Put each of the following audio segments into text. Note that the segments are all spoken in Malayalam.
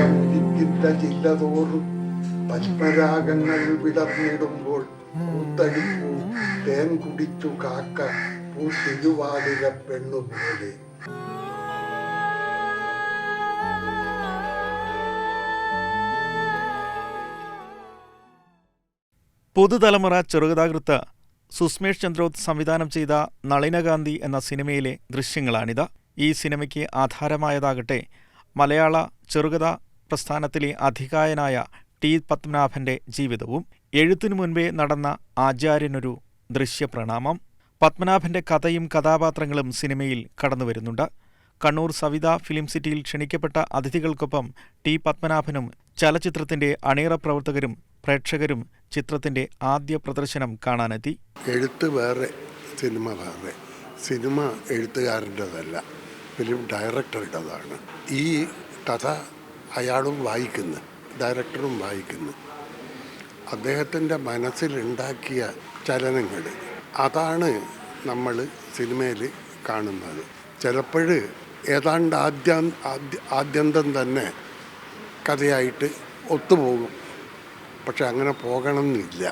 പച്ചമുരിക്കിന്റെ ജില്ലതോറും പത്മരാഗങ്ങൾ വിടർന്നിടുമ്പോൾ കൂത്തടിപ്പൂ തേൻ കുടിച്ചു കാക്ക പൂത്തിരുവാതിര പെണ്ണുപോലെ. പുതുതലമുറ ചെറുകഥാകൃത്ത് സുസ്മേഷ് ചന്ദ്രോത്ത് സംവിധാനം ചെയ്ത നളിനകാന്തി എന്ന സിനിമയിലെ ദൃശ്യങ്ങളാണിത്. ഈ സിനിമയ്ക്ക് ആധാരമായതാകട്ടെ മലയാള ചെറുകഥാ പ്രസ്ഥാനത്തിലെ അധികായനായ ടി പത്മനാഭന്റെ ജീവിതവും. എഴുത്തിനു മുൻപേ നടന്ന ആചാര്യനൊരു ദൃശ്യപ്രണാമം. പത്മനാഭന്റെ കഥയും കഥാപാത്രങ്ങളും സിനിമയിൽ കടന്നുവരുന്നുണ്ട്. കണ്ണൂർ സവിത ഫിലിം സിറ്റിയിൽ ക്ഷണിക്കപ്പെട്ട അതിഥികൾക്കൊപ്പം ടി പത്മനാഭനും ചലച്ചിത്രത്തിന്റെ അണിയറ പ്രവർത്തകരും പ്രേക്ഷകരും ചിത്രത്തിന്റെ ആദ്യ പ്രദർശനം കാണാനെത്തി. എഴുത്ത് വേറെ, സിനിമ വേറെ. സിനിമ എഴുത്തുകാരൻ്റെതല്ല, ഫിലിം ഡയറക്ടറുടേതാണ്. ഈ കഥ അയാളും വായിക്കുന്നു, ഡയറക്ടറും വായിക്കുന്നു. അദ്ദേഹത്തിൻ്റെ മനസ്സിലുണ്ടാക്കിയ ചലനങ്ങൾ, അതാണ് നമ്മൾ സിനിമയിൽ കാണുന്നത്. ചിലപ്പോൾ ഏതാണ്ട് ആദ്യന്തം തന്നെ കഥയായിട്ട് ഒത്തുപോകും. പക്ഷെ അങ്ങനെ പോകണമെന്നില്ല.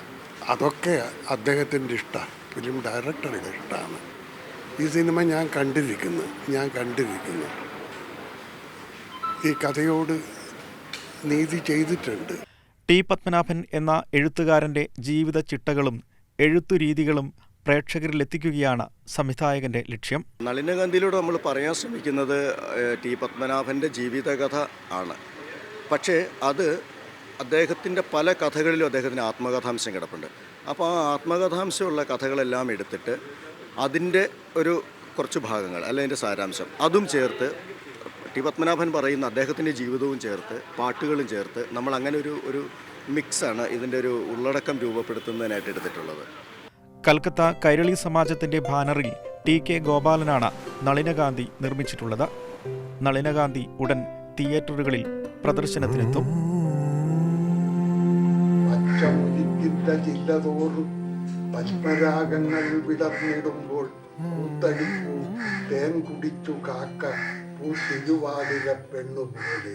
അതൊക്കെ അദ്ദേഹത്തിൻ്റെ ഇഷ്ടമാണ്, ഫിലിം ഡയറക്ടറുടെ ഇഷ്ടമാണ്. ഈ സിനിമ ഞാൻ കണ്ടിരിക്കുന്നു. ഈ കഥയോട് നീതി ചെയ്തിട്ടുണ്ട്. ടി പത്മനാഭൻ എന്ന എഴുത്തുകാരന്റെ ജീവിത ചിട്ടകളും എഴുത്തുരീതികളും പ്രേക്ഷകരിലെത്തിക്കുകയാണ് സംവിധായകന്റെ ലക്ഷ്യം. നളിനകാന്തിയിലൂടെ നമ്മൾ പറയാൻ ശ്രമിക്കുന്നത് ടി പത്മനാഭൻ്റെ ജീവിതകഥ ആണ്. പക്ഷേ അത് അദ്ദേഹത്തിൻ്റെ പല കഥകളിലും അദ്ദേഹത്തിന് ആത്മകഥാംശം കിടപ്പുണ്ട്. അപ്പോൾ ആ ആത്മകഥാംശമുള്ള കഥകളെല്ലാം എടുത്തിട്ട് അതിൻ്റെ ഒരു കുറച്ച് ഭാഗങ്ങൾ, അല്ല അതിൻ്റെ സാരാംശം, അതും ചേർത്ത് ടി പത്മനാഭൻ പറയുന്ന അദ്ദേഹത്തിൻ്റെ ജീവിതവും ചേർത്ത് പാട്ടുകളും ചേർത്ത് നമ്മൾ അങ്ങനെ ഒരു മിക്സാണ് ഇതിൻ്റെ ഒരു ഉള്ളടക്കം രൂപപ്പെടുത്തുന്നതിനായിട്ട് എടുത്തിട്ടുള്ളത്. കൽക്കത്ത കൈരളി സമാജത്തിന്റെ ബാനറിൽ ടി കെ ഗോപാലനാണ് നളിനകാന്തി നിർമ്മിച്ചിട്ടുള്ളത്. നളിനകാന്തി ഉടൻ തിയേറ്ററുകളിൽ പ്രദർശനത്തിനെത്തും. പച്ചമുരിക്കിന്റെ ജില്ലതോറും പത്മരാഗങ്ങൾ വിടർന്നിടുമ്പോൾ കൂത്തടിപ്പൂ തേൻ കുടിച്ചു കാക്ക പൂത്തിരുവാതിര പെണ്ണുപോലെ.